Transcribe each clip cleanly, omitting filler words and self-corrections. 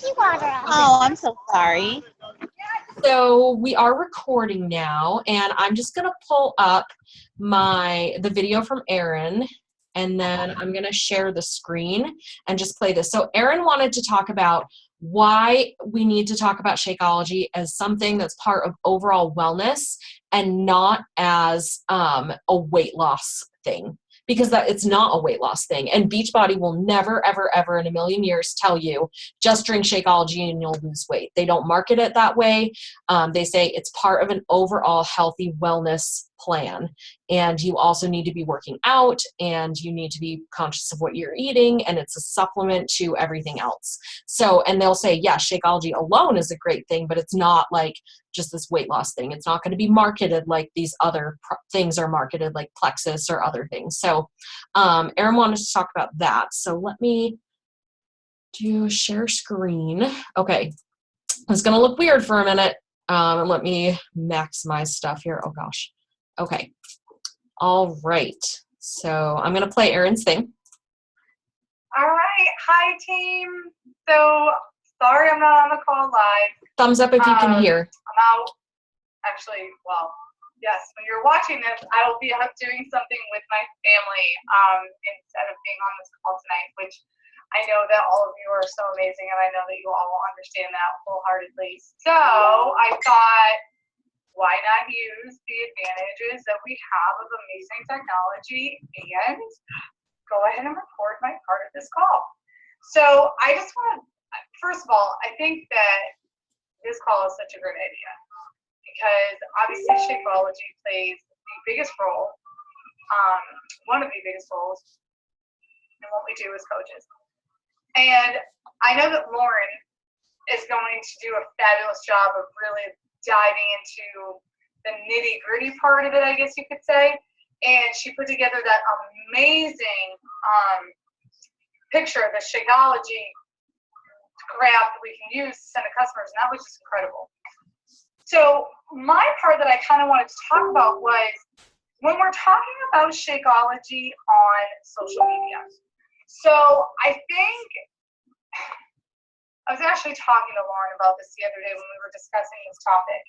Oh, I'm so sorry. So we are recording now, and I'm just gonna pull up the video from Erin, and then I'm gonna share the screen and just play this. So Erin wanted to talk about why we need to talk about Shakeology as something that's part of overall wellness and not as a weight loss thing. Because it's not a weight loss thing. And Beachbody will never, ever, ever in a million years tell you, just drink Shakeology and you'll lose weight. They don't market it that way. They say it's part of an overall healthy wellness plan. And you also need to be working out, and you need to be conscious of what you're eating, and it's a supplement to everything else. So, and they'll say, yeah, Shakeology alone is a great thing, but it's not like just this weight loss thing. It's not going to be marketed like these other things are marketed, like Plexus or other things. So Erin wanted to talk about that. So let me do share screen. Okay, it's going to look weird for a minute. And let me maximize stuff here. Oh gosh. Okay. All right. So I'm going to play Erin's thing. All right. Hi, team. So sorry I'm not on the call live. Thumbs up if you can hear. I'm out. Actually, well, yes, when you're watching this, I will be out doing something with my family instead of being on this call tonight, which I know that all of you are so amazing, and I know that you all will understand that wholeheartedly. So I thought, why not use the advantages that we have of amazing technology and go ahead and record my part of this call. So I just want to, first of all, I think that this call is such a great idea because obviously Shakeology plays the biggest role, one of the biggest roles in what we do as coaches. And I know that Lauren is going to do a fabulous job of really diving into the nitty-gritty part of it, I guess you could say. And she put together that amazing picture of the Shakeology graph that we can use to send to customers, and that was just incredible. So my part that I kind of wanted to talk about was when we're talking about Shakeology on social media. So I think I was actually talking to Lauren about this the other day when we were discussing this topic,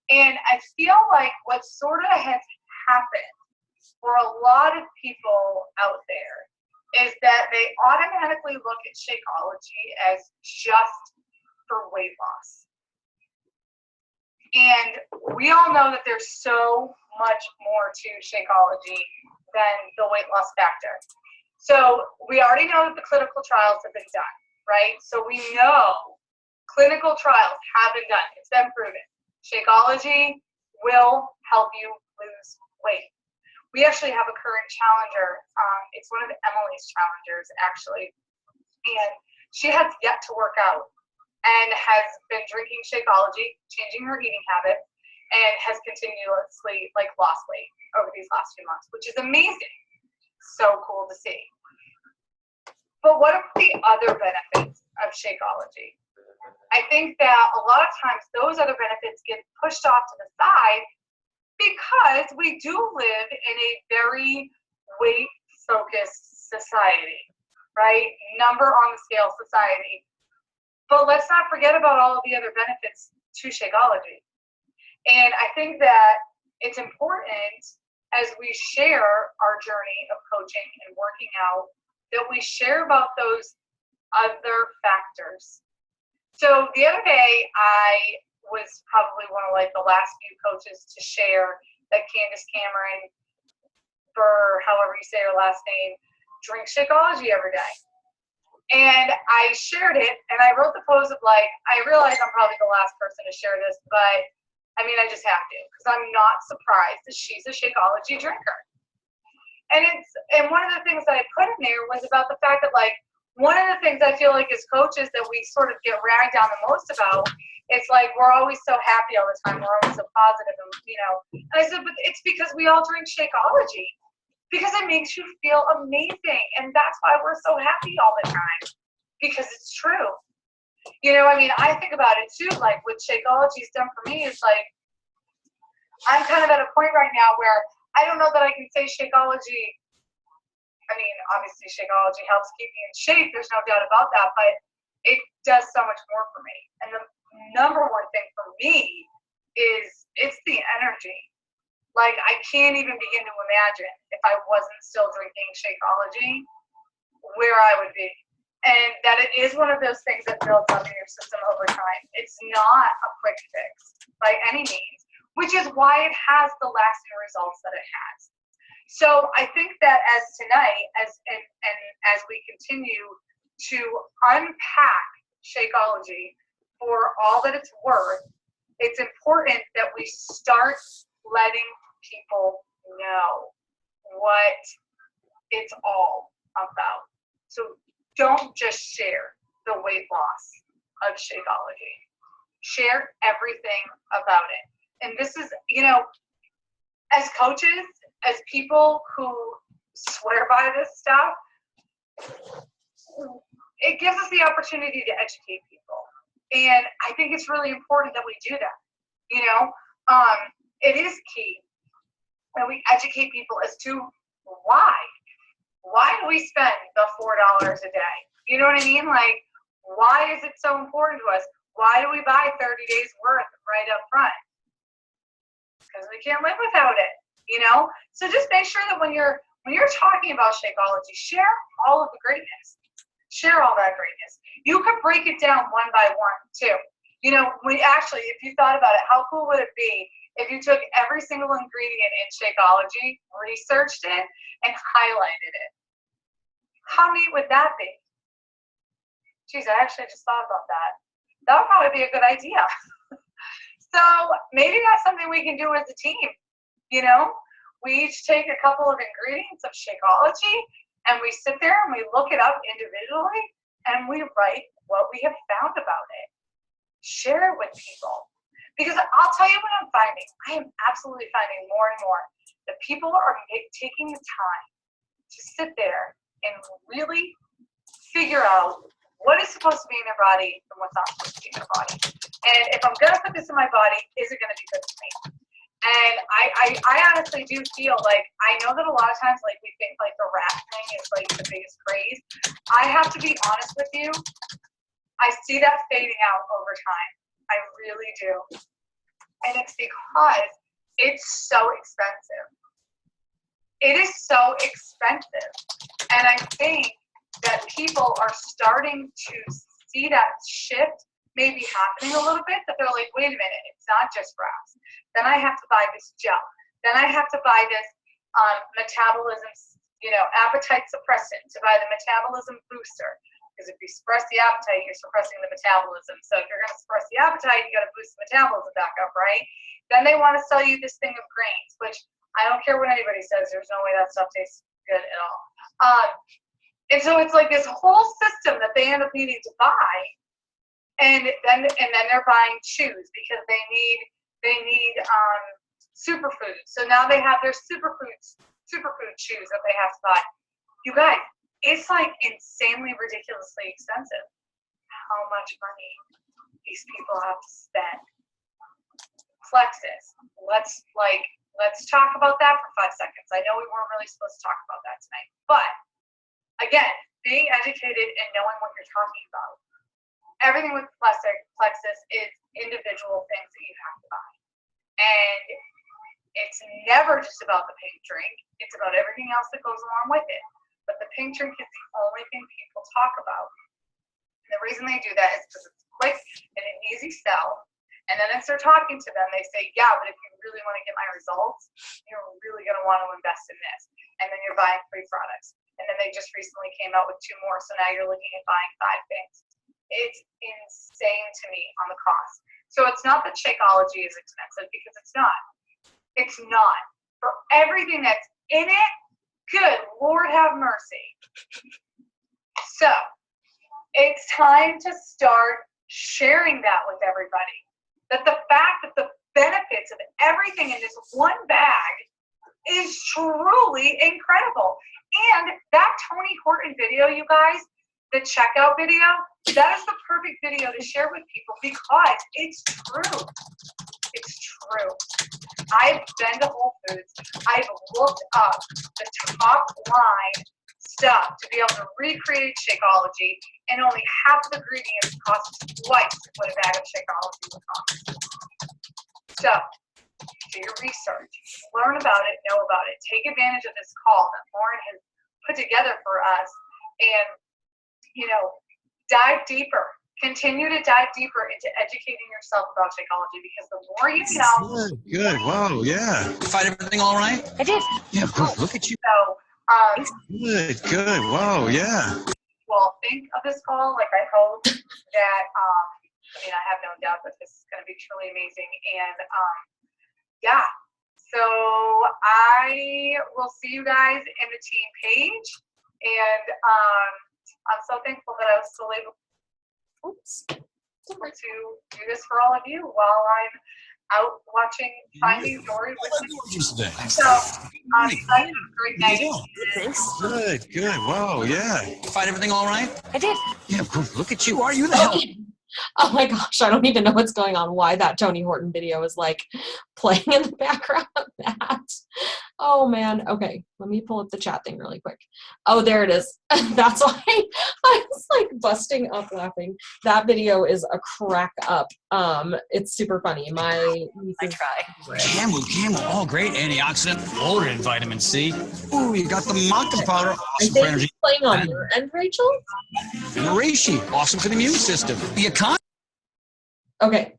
and I feel like what sort of has happened for a lot of people out there is that they automatically look at Shakeology as just for weight loss. And we all know that there's so much more to Shakeology than the weight loss factor. So we already know that the clinical trials have been done, right? So we know clinical trials have been done. It's been proven. Shakeology will help you lose weight. We actually have a current challenger. It's one of Emily's challengers, actually. And she has yet to work out and has been drinking Shakeology, changing her eating habit, and has continuously lost weight over these last few months, which is amazing. So cool to see. But what are the other benefits of Shakeology? I think that a lot of times those other benefits get pushed off to the side because we do live in a very weight-focused society, right? Number on the scale society. But let's not forget about all of the other benefits to Shakeology. And I think that it's important as we share our journey of coaching and working out that we share about those other factors. So the other day, I was probably one of the last few coaches to share that Candace Cameron, for however you say her last name, drinks Shakeology every day. And I shared it, and I wrote the post of I realize I'm probably the last person to share this, but I mean, I just have to, because I'm not surprised that she's a Shakeology drinker. And one of the things that I put in there was about the fact that one of the things I feel like as coaches that we sort of get ragged down the most about, it's we're always so happy all the time, we're always so positive, and I said, but it's because we all drink Shakeology, because it makes you feel amazing, and that's why we're so happy all the time, because it's true. I think about it too, what Shakeology's done for me is I'm kind of at a point right now where I don't know that I can say Shakeology, I mean, obviously Shakeology helps keep me in shape, there's no doubt about that, but it does so much more for me. And the number one thing for me is it's the energy. Like, I can't even begin to imagine if I wasn't still drinking Shakeology, where I would be. And that it is one of those things that builds up in your system over time. It's not a quick fix by any means, which is why it has the lasting results that it has. So I think that as tonight, as we continue to unpack Shakeology for all that it's worth, it's important that we start letting people know what it's all about. So don't just share the weight loss of Shakeology. Share everything about it. And this is, you know, as coaches, as people who swear by this stuff, it gives us the opportunity to educate people. And I think it's really important that we do that. You know, it is key that we educate people as to why. Why do we spend the $4 a day? You know what I mean? Like, why is it so important to us? Why do we buy 30 days worth right up front? Because we can't live without it, you know? So just make sure that when you're talking about Shakeology, share all of the greatness. Share all that greatness. You could break it down one by one too. You know, if you thought about it, how cool would it be if you took every single ingredient in Shakeology, researched it, and highlighted it? How neat would that be? Geez, I actually just thought about that. That would probably be a good idea. So maybe that's something we can do as a team. You know, we each take a couple of ingredients of Shakeology and we sit there and we look it up individually and we write what we have found about it. Share it with people. Because I'll tell you what I'm finding. I am absolutely finding more and more that people are taking the time to sit there and really figure out what is supposed to be in their body and what's not supposed to be in their body. And if I'm going to put this in my body, is it going to be good for me? And I honestly do feel like, I know that a lot of times, like, we think like the rat thing is like the biggest craze. I have to be honest with you. I see that fading out over time. I really do. And it's because it's so expensive. It is so expensive. And I think that people are starting to see that shift maybe happening a little bit, that they're like, wait a minute, it's not just grass. Then I have to buy this gel. Then I have to buy this metabolism, appetite suppressant, to buy the metabolism booster. Because if you suppress the appetite, you're suppressing the metabolism. So if you're going to suppress the appetite, you got to boost the metabolism back up, right? Then they want to sell you this thing of grains, which I don't care what anybody says. There's no way that stuff tastes good at all. And so it's like this whole system that they end up needing to buy, and then they're buying chews because they need superfoods. So now they have their superfood chews that they have to buy. You guys, it's like insanely, ridiculously expensive how much money these people have to spend. Plexus. Let's talk about that for 5 seconds. I know we weren't really supposed to talk about that tonight, but again, being educated and knowing what you're talking about. Everything with Plexus is individual things that you have to buy. And it's never just about the pink drink. It's about everything else that goes along with it. But the pink drink is the only thing people talk about. And the reason they do that is because it's quick and an easy sell. And then as they're talking to them, they say, yeah, but if you really want to get my results, you're really going to want to invest in this. And then you're buying 3 products. And then they just recently came out with 2 more. So now you're looking at buying 5 things. It's insane to me on the cost. So it's not that Shakeology is expensive, because it's not. It's not. For everything that's in it, good Lord have mercy. So it's time to start sharing that with everybody. That the fact that the benefits of everything in this one bag is truly incredible. And that Tony Horton video, you guys, the checkout video, that is the perfect video to share with people because it's true. It's true. I've been to Whole Foods. I've looked up the top line stuff to be able to recreate Shakeology, and only half of the ingredients cost twice what a bag of Shakeology would cost. So, do your research, learn about it, know about it, take advantage of this call that Lauren has put together for us, and, you know, dive deeper. Continue to dive deeper into educating yourself about Shakeology, because the more you know. Good. Wow. Yeah. Find everything all right? I did. Yeah. Good. Look at you. So, Good. Wow. Yeah. will think of this call. Like, I hope that, I mean, I have no doubt that this is going to be truly amazing. And yeah, so I will see you guys in the team page. And I'm so thankful that I was still able to do this for all of you while I'm out watching Finding Dory with you. So, you guys have a great night. Thanks. Good. Wow. Yeah. Find everything all right? I did. Yeah. Good. Look at you. Are you the hell? Oh my gosh, I don't even know what's going on. Why that Tony Horton video is like playing in the background of that. Oh man. Okay, let me pull up the chat thing really quick. Oh, there it is. That's why I was like busting up laughing. That video is a crack up. It's super funny. I try. Camel, all great antioxidant, loaded in vitamin C. Ooh, you got the maca powder, I awesome for think energy. it's playing on your end, Rachel. And the reishi, awesome for the immune system. The economy. Okay.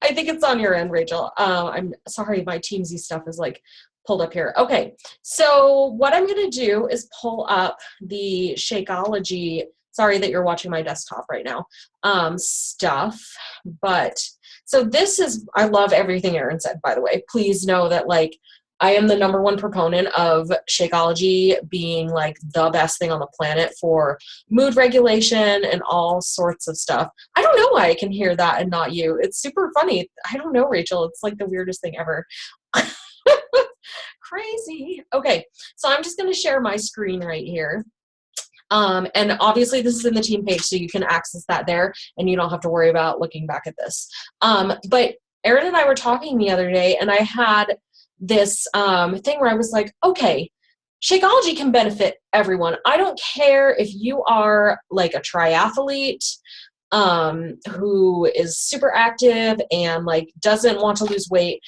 I think it's on your end, Rachel. I'm sorry, my Teamsy stuff is like pulled up here. Okay, so what I'm going to do is pull up the Shakeology. Sorry that you're watching my desktop right now. Stuff, but so this is, I love everything Erin said, by the way. Please know that like I am the #1 proponent of Shakeology being like the best thing on the planet for mood regulation and all sorts of stuff. I don't know why I can hear that and not you. It's super funny. I don't know, Rachel. It's like the weirdest thing ever. Crazy. Okay, so I'm just going to share my screen right here. And obviously this is in the team page, so you can access that there and you don't have to worry about looking back at this. But Erin and I were talking the other day, and I had this thing where I was like, okay, Shakeology can benefit everyone. I don't care if you are like a triathlete who is super active and like doesn't want to lose weight.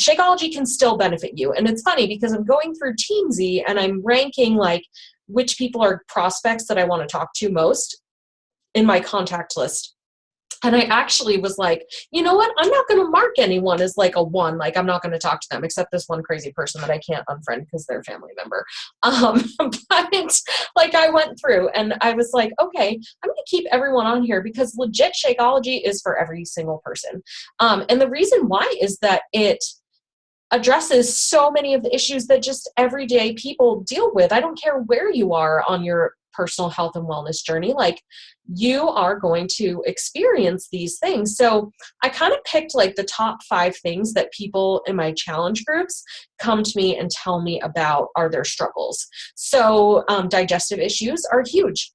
Shakeology can still benefit you. And it's funny because I'm going through Teamsy and I'm ranking like which people are prospects that I want to talk to most in my contact list. And I actually was like, you know what? I'm not going to mark anyone as like a 1. Like, I'm not going to talk to them except this one crazy person that I can't unfriend because they're a family member. But like I went through and I was like, okay, I'm going to keep everyone on here because legit Shakeology is for every single person. And the reason why is that it addresses so many of the issues that just everyday people deal with. I don't care where you are on your personal health and wellness journey, like you are going to experience these things. So I kind of picked like the top 5 things that people in my challenge groups come to me and tell me about are their struggles. So digestive issues are huge.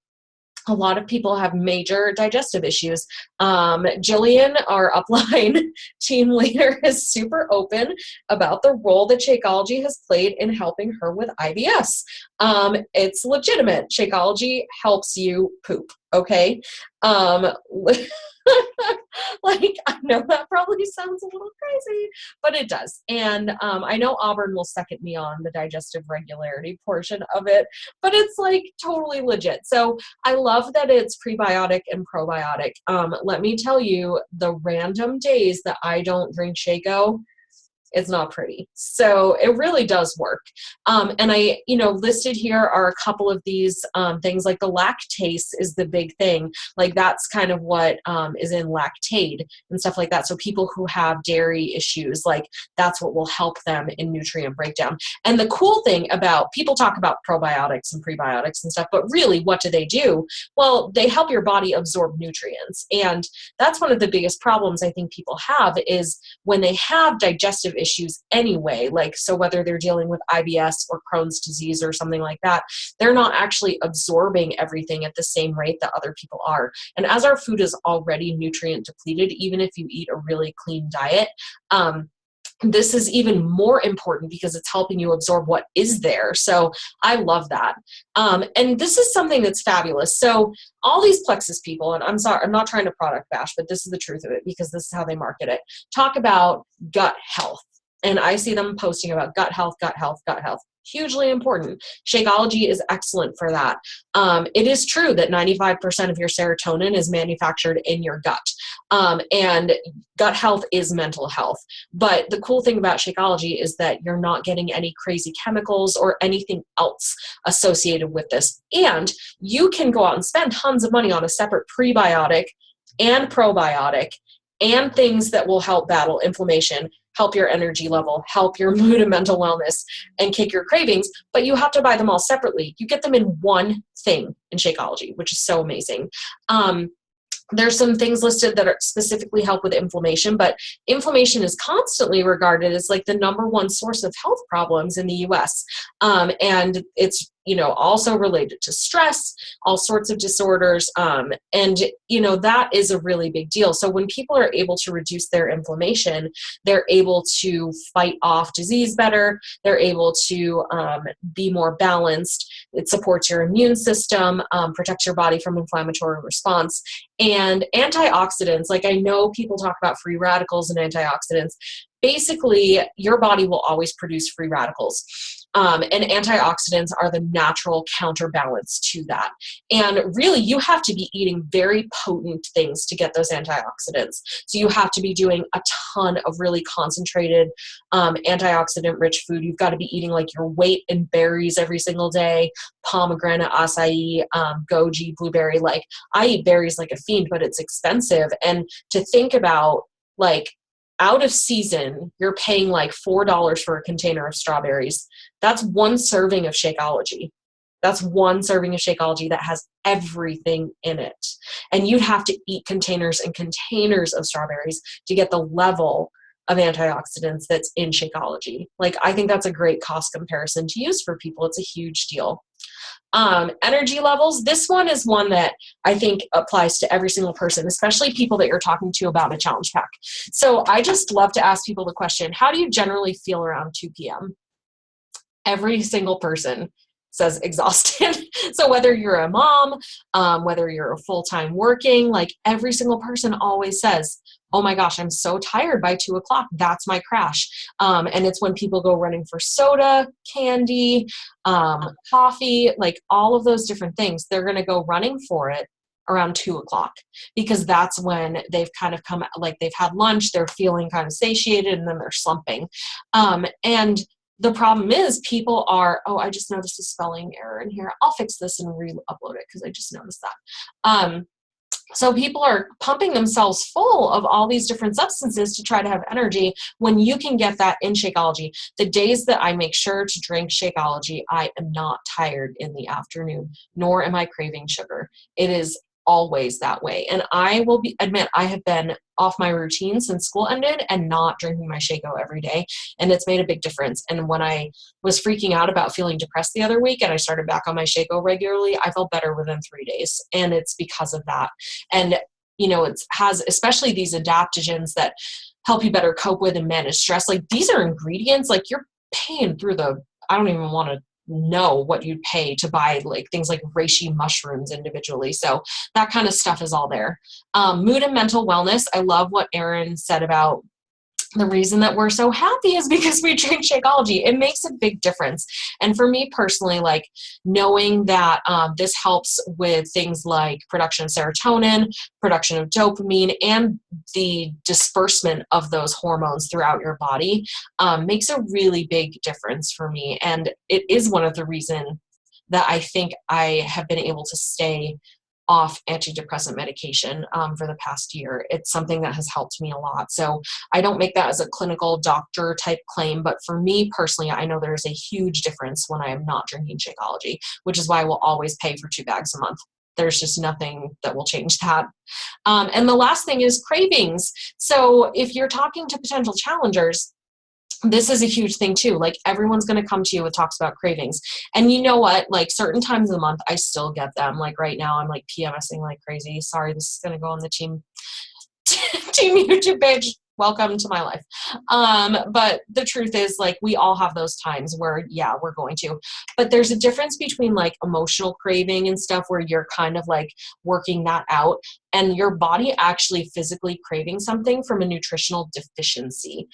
A lot of people have major digestive issues. Jillian, our upline team leader, is super open about the role that Shakeology has played in helping her with IBS. It's legitimate. Shakeology helps you poop, okay? Like, I know that probably sounds a little crazy, but it does. And I know Auburn will second me on the digestive regularity portion of it, but it's like totally legit. So I love that it's prebiotic and probiotic. Let me tell you, the random days that I don't drink Shako, it's not pretty. So it really does work. And I, listed here are a couple of these things, like the lactase is the big thing. Like that's kind of what is in Lactaid and stuff like that. So people who have dairy issues, like that's what will help them in nutrient breakdown. And the cool thing about, people talk about probiotics and prebiotics and stuff, but really what do? Well, they help your body absorb nutrients. And that's one of the biggest problems I think people have is when they have digestive issues anyway, like so whether they're dealing with IBS or Crohn's disease or something like that, they're not actually absorbing everything at the same rate that other people are. And as our food is already nutrient depleted, even if you eat a really clean diet, this is even more important because it's helping you absorb what is there. So I love that. And this is something that's fabulous. So all these Plexus people, and I'm sorry, I'm not trying to product bash, but this is the truth of it because this is how they market it, talk about gut health. And I see them posting about gut health, gut health, gut health. Hugely important. Shakeology is excellent for that. It is true that 95% of your serotonin is manufactured in your gut. And gut health is mental health. But the cool thing about Shakeology is that you're not getting any crazy chemicals or anything else associated with this. And you can go out and spend tons of money on a separate prebiotic and probiotic and things that will help battle inflammation, help your energy level, help your mood and mental wellness, and kick your cravings, but you have to buy them all separately. You get them in one thing in Shakeology, which is so amazing. There's some things listed that are specifically help with inflammation, but inflammation is constantly regarded as like the number one source of health problems in the US. And it's, also related to stress, all sorts of disorders. And, that is a really big deal. So when people are able to reduce their inflammation, they're able to fight off disease better. They're able to be more balanced. It supports your immune system, protects your body from inflammatory response. And antioxidants, like I know people talk about free radicals and antioxidants. Basically, your body will always produce free radicals. And antioxidants are the natural counterbalance to that. And really, you have to be eating very potent things to get those antioxidants. So you have to be doing a ton of really concentrated antioxidant-rich food. You've got to be eating like your weight in berries every single day, pomegranate, acai, goji, blueberry. Like I eat berries like a fiend, but it's expensive. And to think about like out of season, you're paying like $4 for a container of strawberries. That's one serving of Shakeology. That's one serving of Shakeology that has everything in it. And you'd have to eat containers and containers of strawberries to get the level of antioxidants that's in Shakeology. Like, I think that's a great cost comparison to use for people. It's a huge deal. Energy levels. This one is one that I think applies to every single person, especially people that you're talking to about a challenge pack. So I just love to ask people the question, how do you generally feel around 2 p.m.? Every single person says exhausted. So whether you're a mom, whether you're a full-time working, like every single person always says, oh my gosh, I'm so tired by 2 o'clock. That's my crash. And it's when people go running for soda, candy, coffee, like all of those different things. They're going to go running for it around 2 o'clock because that's when they've kind of come, like they've had lunch, they're feeling kind of satiated, and then they're slumping. And the problem is people are, I just noticed a spelling error in here. I'll fix this and re-upload it because I just noticed that. So people are pumping themselves full of all these different substances to try to have energy when you can get that in Shakeology. The days that I make sure to drink Shakeology, I am not tired in the afternoon, nor am I craving sugar. It is always that way. And I will admit I have been off my routine since school ended and not drinking my Shako every day. And it's made a big difference. And when I was freaking out about feeling depressed the other week and I started back on my Shako regularly, I felt better within 3 days. And it's because of that. And, it has especially these adaptogens that help you better cope with and manage stress. Like these are ingredients, like you're paying through I don't even want to know what you'd pay to buy like things like reishi mushrooms individually. So that kind of stuff is all there. Mood and mental wellness. I love what Erin said about the reason that we're so happy is because we drink Shakeology. It makes a big difference. And for me personally, like knowing that this helps with things like production of serotonin, production of dopamine, and the disbursement of those hormones throughout your body makes a really big difference for me. And it is one of the reasons that I think I have been able to stay off antidepressant medication for the past year. It's something that has helped me a lot. So I don't make that as a clinical doctor type claim, but for me personally, I know there's a huge difference when I am not drinking Shakeology, which is why I will always pay for 2 bags a month. There's just nothing that will change that. And the last thing is cravings. So if you're talking to potential challengers, this is a huge thing too. Like everyone's going to come to you with talks about cravings. And you know what? Like certain times of the month, I still get them. Like right now I'm like PMSing like crazy. Sorry, this is going to go on the team YouTube page. welcome to my life. But the truth is, like, we all have those times where, yeah, we're going to. But there's a difference between like emotional craving and stuff where you're kind of like working that out and your body actually physically craving something from a nutritional deficiency.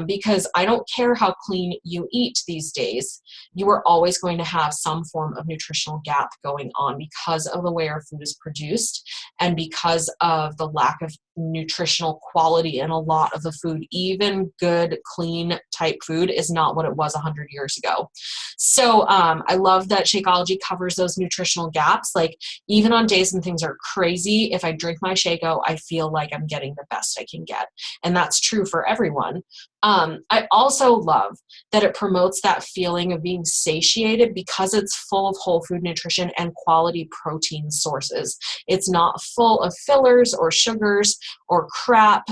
Because I don't care how clean you eat these days, you are always going to have some form of nutritional gap going on because of the way our food is produced and because of the lack of nutritional quality in a lot of the food. Even good, clean type food is not what it was 100 years ago. So I love that Shakeology covers those nutritional gaps. Like, even on days when things are crazy, if I drink my Shako, I feel like I'm getting the best I can get. And that's true for everyone. I also love that it promotes that feeling of being satiated because it's full of whole food nutrition and quality protein sources. It's not full of fillers or sugars or crap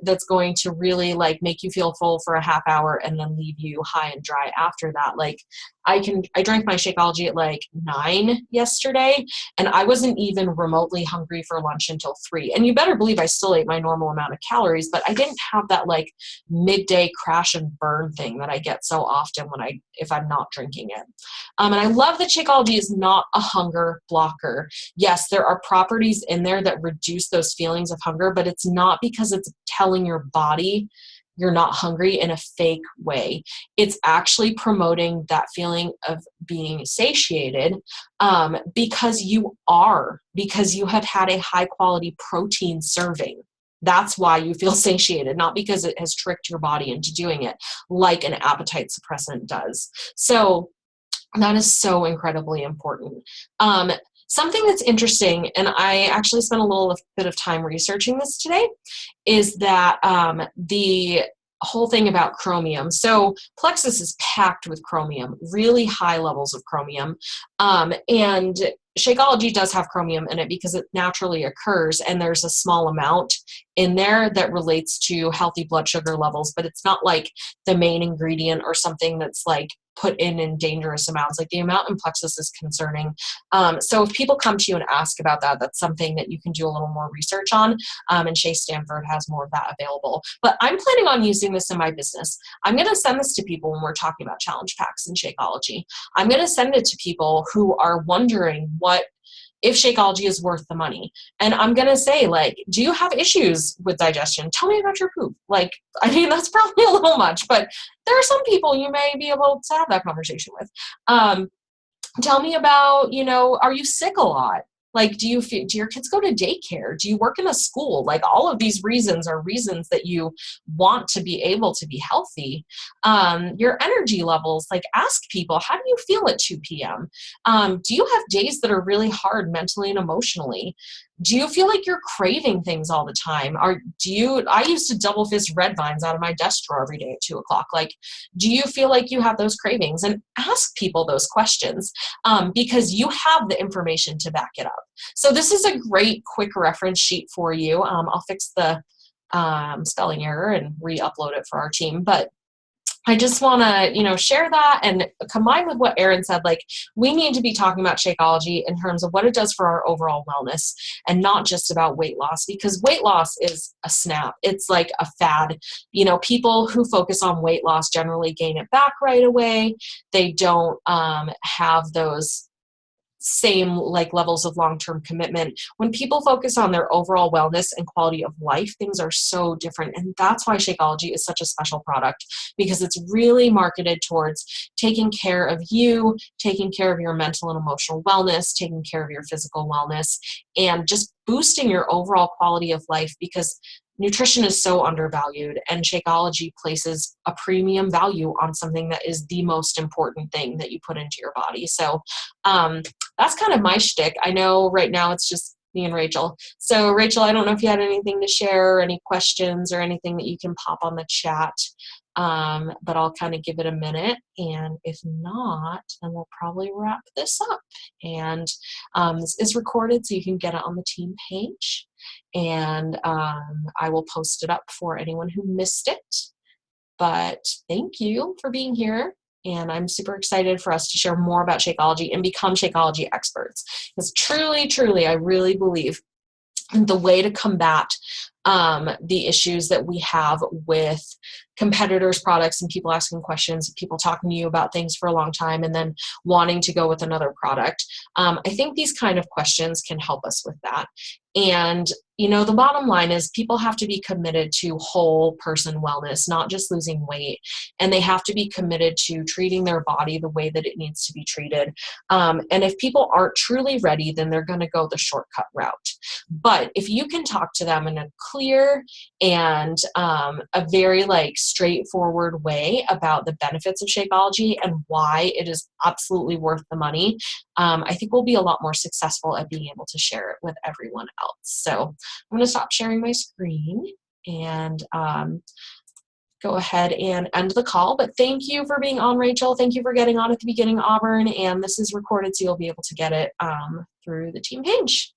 that's going to really like make you feel full for a half hour and then leave you high and dry after that. Like, I drank my Shakeology at like 9 yesterday, and I wasn't even remotely hungry for lunch until 3. And you better believe I still ate my normal amount of calories, but I didn't have that like midday crash and burn thing that I get so often if I'm not drinking it. And I love that Shakeology is not a hunger blocker. Yes, there are properties in there that reduce those feelings of hunger, but it's not because it's telling your body you're not hungry in a fake way. It's actually promoting that feeling of being satiated because you have had a high quality protein serving. That's why you feel satiated, not because it has tricked your body into doing it like an appetite suppressant does. So that is so incredibly important. Something that's interesting, and I actually spent a little bit of time researching this today, is that the whole thing about chromium. So Plexus is packed with chromium, really high levels of chromium. And Shakeology does have chromium in it because it naturally occurs, and there's a small amount in there that relates to healthy blood sugar levels, but it's not like the main ingredient or something that's like put in dangerous amounts. Like, the amount in Plexus is concerning. So if people come to you and ask about that, that's something that you can do a little more research on. And Shea Stanford has more of that available. But I'm planning on using this in my business. I'm going to send this to people when we're talking about challenge packs and Shakeology. I'm going to send it to people who are wondering if Shakeology is worth the money. And I'm going to say, like, do you have issues with digestion? Tell me about your poop. Like, I mean, that's probably a little much, but there are some people you may be able to have that conversation with. Tell me about, are you sick a lot? Like, do your kids go to daycare? Do you work in a school? Like, all of these reasons are reasons that you want to be able to be healthy. Your energy levels, like, ask people, how do you feel at 2 p.m.? Do you have days that are really hard mentally and emotionally? Do you feel like you're craving things all the time? I used to double fist red vines out of my desk drawer every day at 2 o'clock. Like, do you feel like you have those cravings? And ask people those questions because you have the information to back it up. So this is a great quick reference sheet for you. I'll fix the spelling error and re-upload it for our team. But I just want to, share that, and combined with what Erin said, like, we need to be talking about Shakeology in terms of what it does for our overall wellness and not just about weight loss, because weight loss is a snap. It's like a fad. People who focus on weight loss generally gain it back right away. They don't have those same like levels of long-term commitment. When people focus on their overall wellness and quality of life, things are so different. And that's why Shakeology is such a special product, because it's really marketed towards taking care of you, taking care of your mental and emotional wellness, taking care of your physical wellness, and just boosting your overall quality of life, because nutrition is so undervalued, and Shakeology places a premium value on something that is the most important thing that you put into your body. So that's kind of my shtick. I know right now it's just me and Rachel. So Rachel, I don't know if you had anything to share, or any questions or anything that you can pop on the chat. But I'll kind of give it a minute, and if not, then we'll probably wrap this up. And this is recorded, so you can get it on the team page, and I will post it up for anyone who missed it. But thank you for being here, and I'm super excited for us to share more about Shakeology and become Shakeology experts, because truly, I really believe the way to combat the issues that we have with competitors' products and people asking questions, people talking to you about things for a long time and then wanting to go with another product. I think these kind of questions can help us with that. And, you know, the bottom line is people have to be committed to whole person wellness, not just losing weight. And they have to be committed to treating their body the way that it needs to be treated. And if people aren't truly ready, then they're going to go the shortcut route. But if you can talk to them in a clear and a very straightforward way about the benefits of Shakeology and why it is absolutely worth the money, I think we'll be a lot more successful at being able to share it with everyone else. So I'm going to stop sharing my screen and go ahead and end the call. But thank you for being on, Rachel. Thank you for getting on at the beginning, Auburn. And this is recorded, so you'll be able to get it through the team page.